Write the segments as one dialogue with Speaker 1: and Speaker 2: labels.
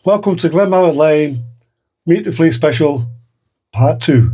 Speaker 1: Welcome to Glenmaroch Lane, Meet the Fleet Special, Part 2.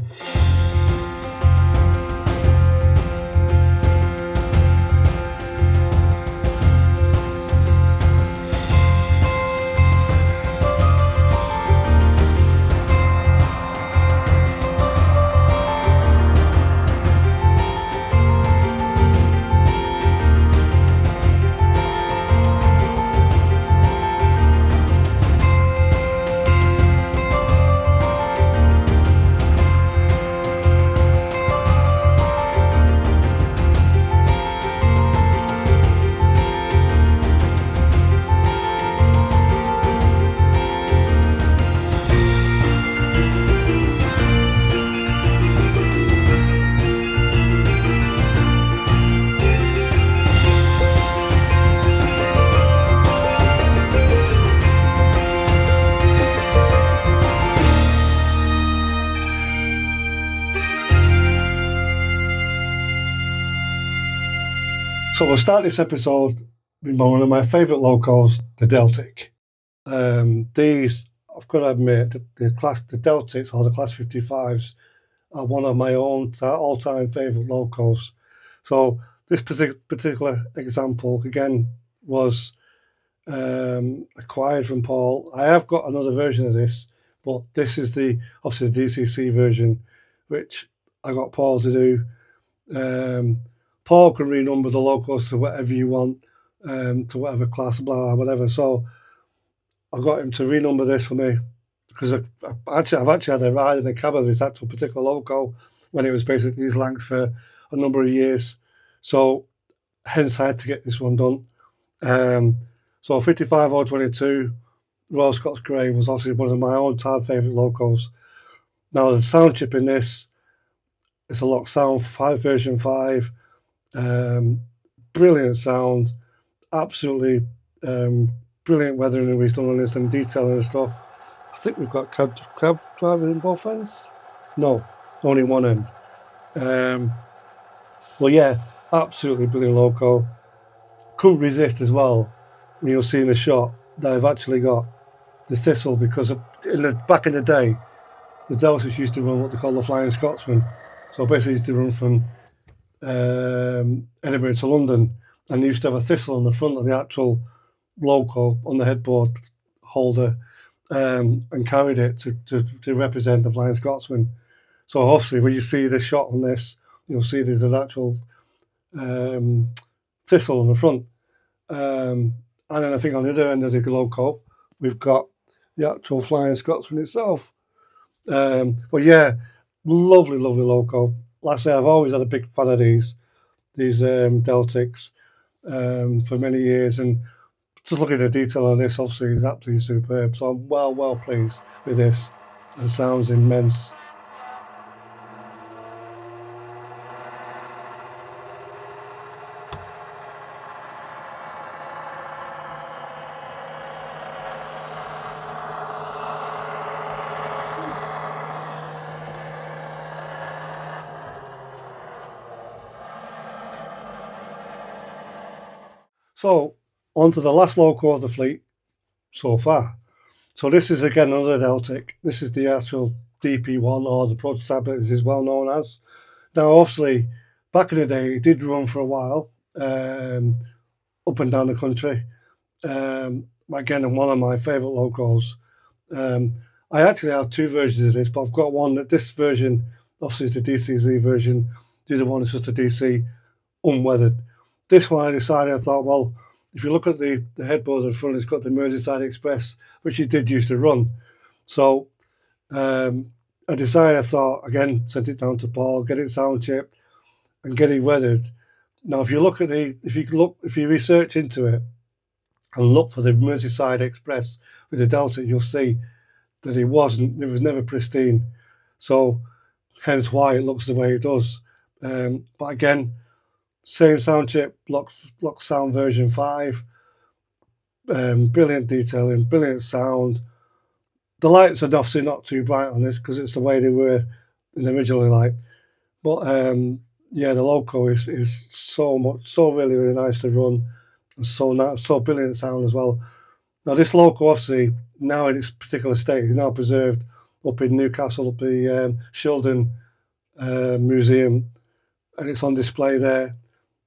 Speaker 1: So we'll start this episode with one of my favourite locos, the Deltic. These, I've got to admit, the Deltics or the Class 55s are one of my own all-time favourite locos. So this particular example, again, was acquired from Paul. I have got another version of this, but this is obviously the DCC version, which I got Paul to do. Paul can renumber the locos to whatever you want, to whatever class, blah, whatever. So I got him to renumber this for me because I've actually had a ride in the cab of this actual particular loco when it was basically his length for a number of years. So hence I had to get this one done. So 55022 Royal Scots Grey was obviously one of my all-time favourite locos. Now the sound chip in this, it's a lock sound version 5. Brilliant sound, absolutely brilliant weathering we've done on this and detailing and stuff. I think we've got cab driving in both ends. No, only one end. Well, yeah, absolutely brilliant loco. Couldn't resist as well when you'll see in the shot that I've actually got the thistle because back in the day, the Deltics used to run what they call the Flying Scotsman. So basically, used to run from Edinburgh to London, and used to have a thistle on the front of the actual loco on the headboard holder, and carried it to represent the Flying Scotsman. So obviously, when you see the shot on this, you'll see there's an actual thistle on the front, and then I think on the other end of the loco, we've got the actual Flying Scotsman itself. But yeah, lovely loco. Like I say, I've always had a big fan of these Deltics for many years, and just looking at the detail on this, obviously, is absolutely superb. So I'm well pleased with this. It sounds immense. So, on to the last loco of the fleet so far. So this is again another Deltic. This is the actual DP1 or the prototype as it is well known as. Now, obviously, back in the day, it did run for a while, up and down the country. Again, one of my favourite locos. I actually have two versions of this, but I've got one that this version, obviously, is the DCZ version. The other one is just a DC unweathered. This one I decided, I thought, well, if you look at the headboard at the front, it's got the Merseyside Express, which it did used to run. So I decided, I thought, again, sent it down to Paul, get it sound chipped and get it weathered. Now, if you research into it and look for the Merseyside Express with the Delta, you'll see that it was never pristine. So hence why it looks the way it does. But again, same sound chip, lock sound version 5. Brilliant detailing, brilliant sound. The lights are obviously not too bright on this because it's the way they were originally like. But yeah, the loco is so really nice to run, and so brilliant sound as well. Now this loco, obviously, now in its particular state, is now preserved up in Newcastle, up the Sheldon Museum, and it's on display there.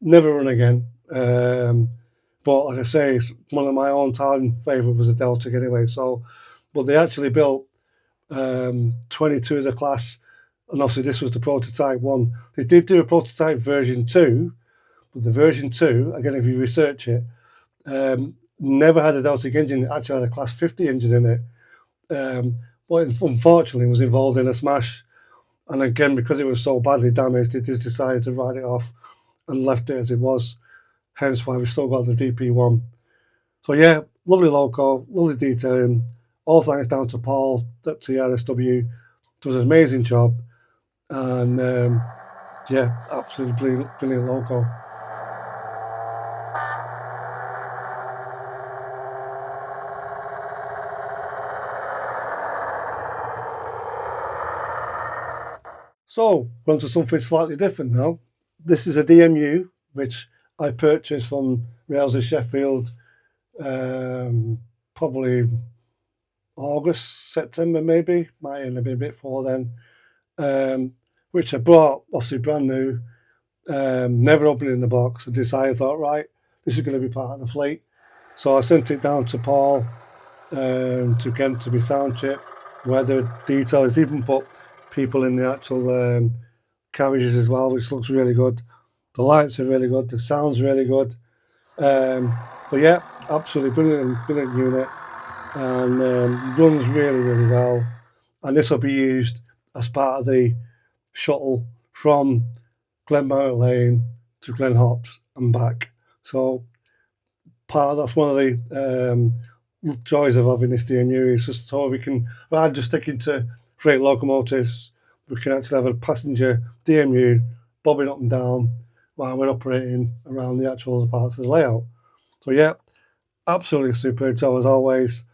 Speaker 1: Never run again. But like I say, it's one of my all-time favourite was the Deltic anyway. So, but they actually built 22 of the class, and obviously this was the prototype one. They did do a prototype version 2, but the version 2, again, if you research it, never had a Deltic engine. It actually had a class 50 engine in it. But unfortunately was involved in a smash. And again, because it was so badly damaged, they just decided to write it off and left it as it was. Hence why we've still got the DP1. So yeah, lovely loco, lovely detailing. All thanks down to Paul at TRSW. Does an amazing job. And yeah, absolutely brilliant, brilliant loco. So, we're on to something slightly different now. This is a DMU, which I purchased from Rails of Sheffield probably August, September maybe, might even be a bit before then, which I bought, obviously brand new, never opened in the box. I decided, thought, right, this is going to be part of the fleet. So I sent it down to Paul to Kent to be sound chip, weather details, even put people in the actual carriages as well, which looks really good. The lights are really good, the sound's really good. But yeah, absolutely brilliant, brilliant unit, and runs really, really well. And this will be used as part of the shuttle from Glenmaroch Lane to Glen Hops and back. So that's one of the joys of having this DMU is just so we can, rather than just sticking to freight locomotives, we can actually have a passenger DMU bobbing up and down while we're operating around the actual parts of the layout. So yeah, absolutely super job as always.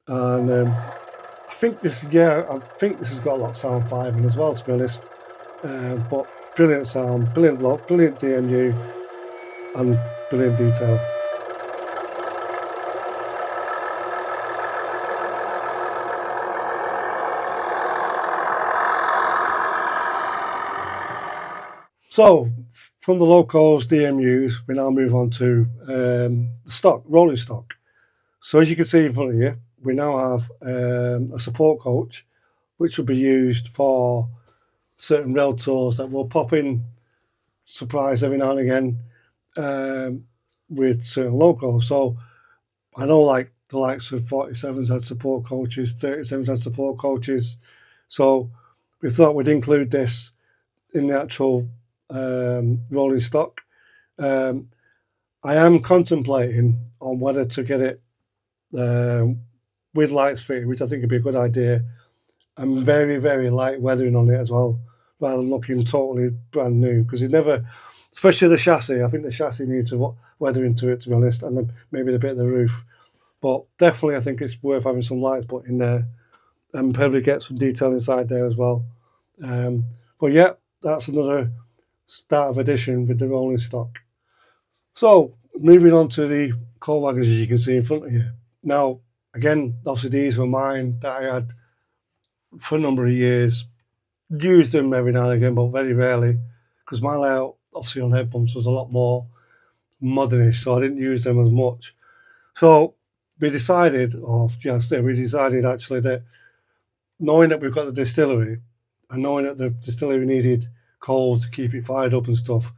Speaker 1: And I think this has got a lot of sound 5 in as well, to be honest. But brilliant sound, brilliant look, brilliant DMU, and brilliant detail. So, from the locals, DMUs, we now move on to the stock, rolling stock. So, as you can see in front of you, we now have a support coach, which will be used for certain rail tours that will pop in, surprise every now and again with certain locals. So, I know like the likes of 47s had support coaches, 37s had support coaches. So, we thought we'd include this in the actual rolling stock. Um, I am contemplating on whether to get it with lights fitted, which I think would be a good idea, and very, very light weathering on it as well, rather than looking totally brand new. Because it never, especially the chassis, I think the chassis needs a weather into it, to be honest, and then maybe a bit of the roof. But definitely, I think it's worth having some lights put in there and probably get some detail inside there as well. But yeah, that's another start of edition with the rolling stock. So moving on to the coal wagons, as you can see in front of you. Now, again, obviously these were mine that I had for a number of years. Used them every now and again, but very rarely, because my layout, obviously on head pumps, was a lot more modernish, so I didn't use them as much. So we decided, actually that knowing that we've got the distillery and knowing that the distillery needed coals to keep it fired up and stuff,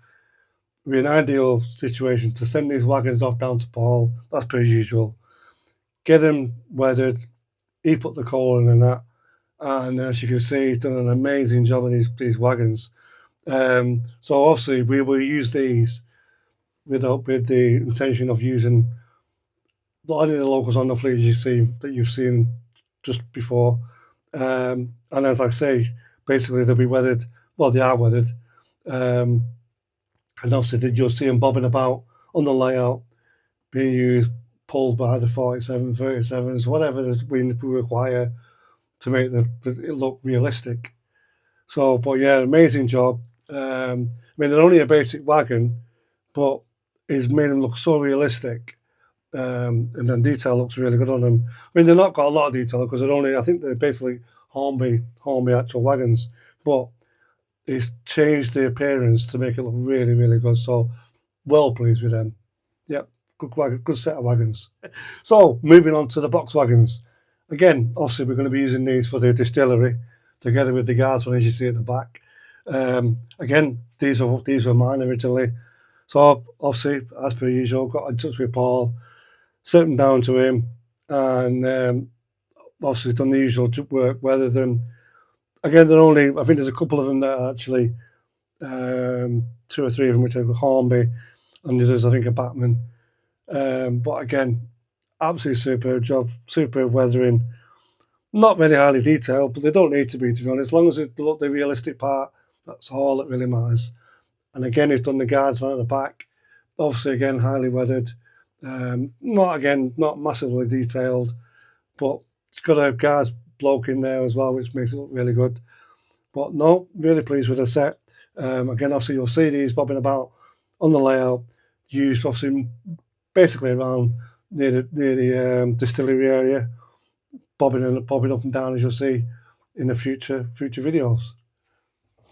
Speaker 1: would be an ideal situation to send these wagons off down to Paul, that's per usual, get them weathered, he put the coal in and that, and as you can see, he's done an amazing job of these wagons. So obviously we will use these with the intention of using a lot of the locals on the fleet you've seen just before. And as I say, basically they'll be weathered. Well, they are weathered, and obviously you'll see them bobbing about on the layout, being used, pulled by the 47, 37s, whatever we require to make it look realistic. So, but yeah, amazing job. I mean, they're only a basic wagon, but it's made them look so realistic. and then detail looks really good on them. I mean, they've not got a lot of detail because I think they're basically Hornby actual wagons, but it's changed the appearance to make it look really, really good. So well pleased with them. Yep, good set of wagons. So moving on to the box wagons. Again, obviously we're going to be using these for the distillery together with the guards one as you see at the back. Again, these were mine originally. So obviously, as per usual, got in touch with Paul, sent them down to him, and obviously done the usual work, weathered them. Again, I think there's a couple of them that are actually, 2 or 3 of them which are Hornby, and there's I think a Batman. But again, absolutely superb job, superb weathering. Not very highly detailed, but they don't need to be honest. As long as they look the realistic part, that's all that really matters. And again, he's done the guards van at the back. Obviously, again, highly weathered. Not massively detailed, but it's got a guards bloke in there as well, which makes it look really good. But no, really pleased with the set. Again, obviously, you'll see these bobbing about on the layout, used obviously basically around near the distillery area, bobbing up and down as you'll see in the future videos.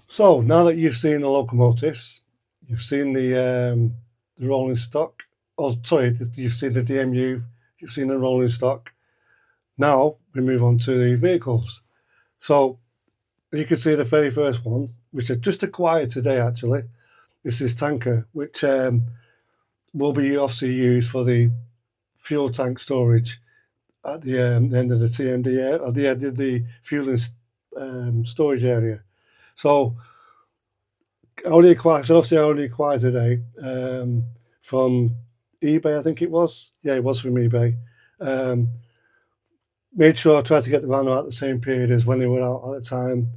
Speaker 1: So now that you've seen the locomotives, you've seen the rolling stock. Oh, sorry, you've seen the DMU, you've seen the rolling stock. Now we move on to the vehicles. So you can see the very first one, which I just acquired today actually, is this tanker, which will be obviously used for the fuel tank storage at the end of the TMD area, or the end of the fuel and storage area. So I only acquired today from eBay, I think it was. Yeah, it was from eBay. Made sure I tried to get them around at the same period as when they were out at the time.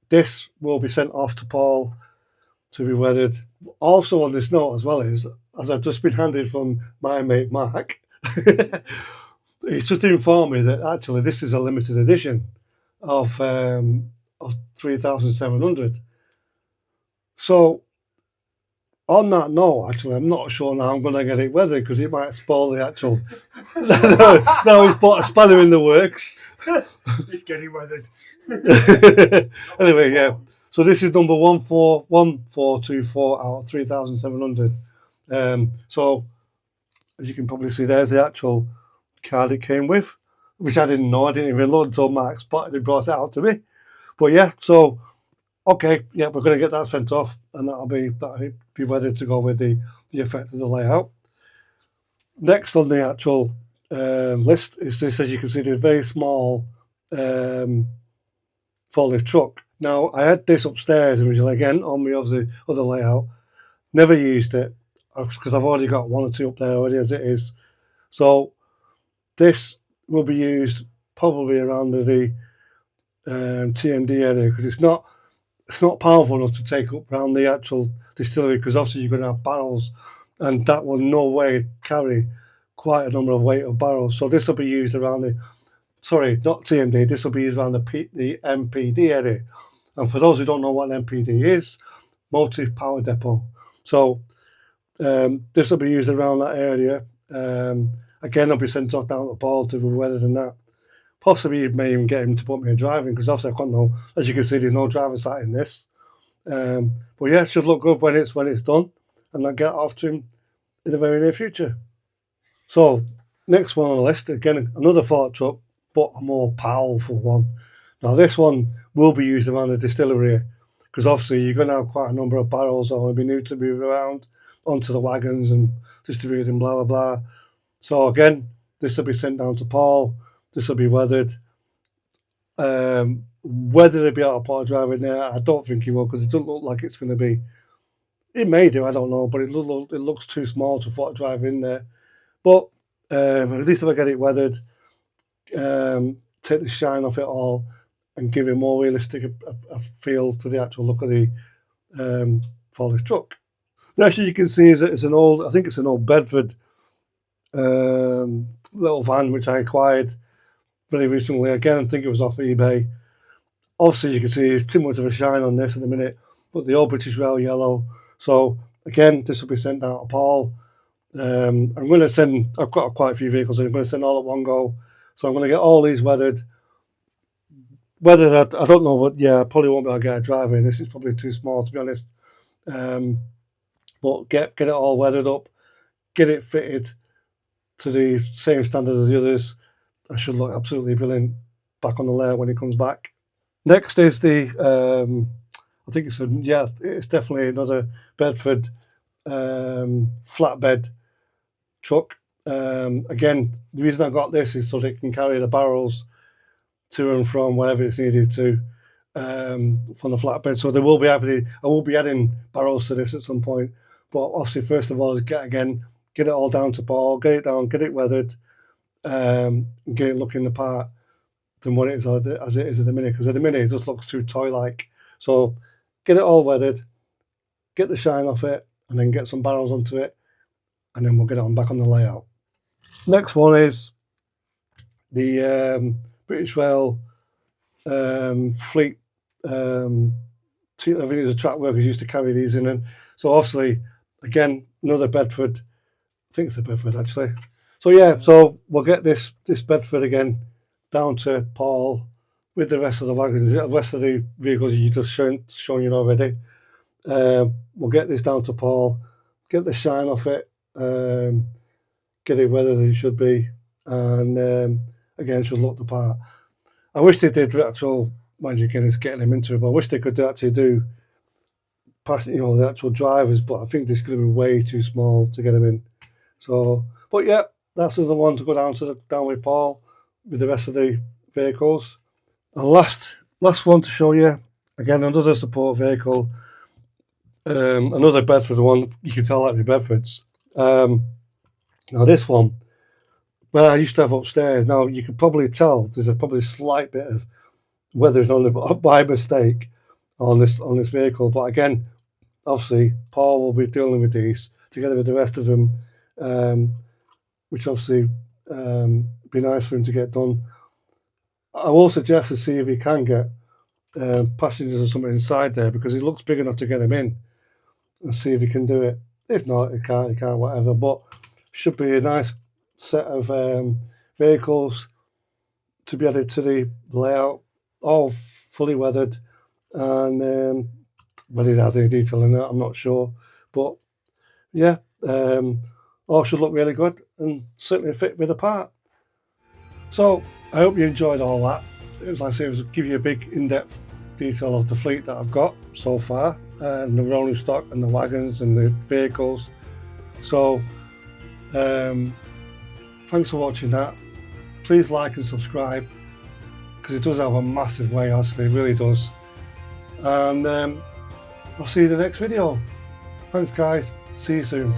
Speaker 1: This will be sent off to Paul to be weathered. Also on this note as well is, as I've just been handed from my mate Mark, he's just informed me that actually this is a limited edition of 3,700. So on that note, actually, I'm not sure now I'm going to get it weathered because it might spoil the actual. No, he's put a spanner in the works.
Speaker 2: It's getting weathered.
Speaker 1: Anyway, yeah. So this is number 1424 out of 3,700. So as you can probably see, there's the actual card it came with, which I didn't know. I didn't even load until Mark spotted and brought it out to me. But yeah, so okay, yeah, we're going to get that sent off, and that'll be weathered to go with the effect of the layout. Next on the actual list is this, as you can see, the very small forklift truck. Now, I had this upstairs originally, again, on my other layout. Never used it, because I've already got 1 or 2 up there already as it is. So this will be used probably around the TMD area, because it's not powerful enough to take up around the actual distillery, because obviously you're going to have barrels, and that will no way carry quite a number of weight of barrels. So this will be used around not TMD, this will be used around the MPD area. And for those who don't know what an MPD is, Motive Power Depot. So this will be used around that area. Again, I'll be sent off down to Paul to be weathered and that. Possibly you may even get him to put me in driving, because obviously I can't know. As you can see, there's no driver sat in this. But yeah, it should look good when it's done, and I'll get off to him in the very near future. So next one on the list, again another fork truck, but a more powerful one. Now this one will be used around the distillery, because obviously you're going to have quite a number of barrels that will be new to move around onto the wagons and distributed and blah blah blah. So again, this will be sent down to Paul. This will be weathered. Whether it'll be able to put a driver in there, I don't think he will, because it doesn't look like it's going to be. It may do, I don't know, but it looks too small to put a driver in there. But at least if I get it weathered, take the shine off it all, and give it more realistic a feel to the actual look of the forklift truck. Next, you can see it's an old Bedford little van which I acquired very recently. Again, I think it was off eBay. Obviously, you can see it's too much of a shine on this at the minute, but the old British Rail yellow. So again, this will be sent down to Paul. I'm going to send, I've got quite a few vehicles, and I'm going to send all at one go. So I'm going to get all these weathered. Weathered, I don't know, but yeah, I probably won't be able to get a driver in. This is probably too small, to be honest. But get it all weathered up, get it fitted to the same standard as the others. I should look absolutely brilliant back on the layout when it comes back. Next is the, I think it's definitely another Bedford flatbed truck. Again, the reason I got this is so that it can carry the barrels to and from wherever it's needed to from the flatbed. So I will be adding barrels to this at some point. But obviously, first of all, is get it all down to Paul, get it weathered, get it looking the part than what it is as it is at the minute. Because at the minute it just looks too toy-like. So get it all weathered, get the shine off it, and then get some barrels onto it, and then we'll get it on back on the layout. Next one is the British Rail fleet. I think it was the track workers used to carry these in, and so obviously, again, another Bedford. I think it's a Bedford actually. So yeah, so we'll get this Bedford again down to Paul with the rest of the wagons, the rest of the vehicles you just shown you already. We'll get this down to Paul, get the shine off it, get it weathered as it should be, and again, should look the part. I wish they did actual, mind you, again, it's getting them into it, but I wish they could actually do the actual drivers, but I think this is going to be way too small to get them in. So, but yeah, that's the one to go down with Paul with the rest of the vehicles. And last one to show you, again, another support vehicle, another Bedford one. You can tell that'd be Bedford's. Now this one, well, I used to have upstairs. Now you can probably tell there's probably a slight bit of weathering on it by mistake on this vehicle. But again, obviously Paul will be dealing with these together with the rest of them, which obviously be nice for him to get done. I will suggest to see if he can get passengers or something inside there, because he looks big enough to get him in, and see if he can do it. If not, he can't, whatever. But should be a nice set of vehicles to be added to the layout, all fully weathered, and whether it has any detail in it, I'm not sure. But yeah, all should look really good and certainly fit with the part. So I hope you enjoyed all that. It was, like I say, it was give you a big in-depth detail of the fleet that I've got so far, and the rolling stock and the wagons and the vehicles. So thanks for watching that. Please like and subscribe, because it does have a massive way, honestly, it really does. And I'll see you in the next video. Thanks guys, see you soon.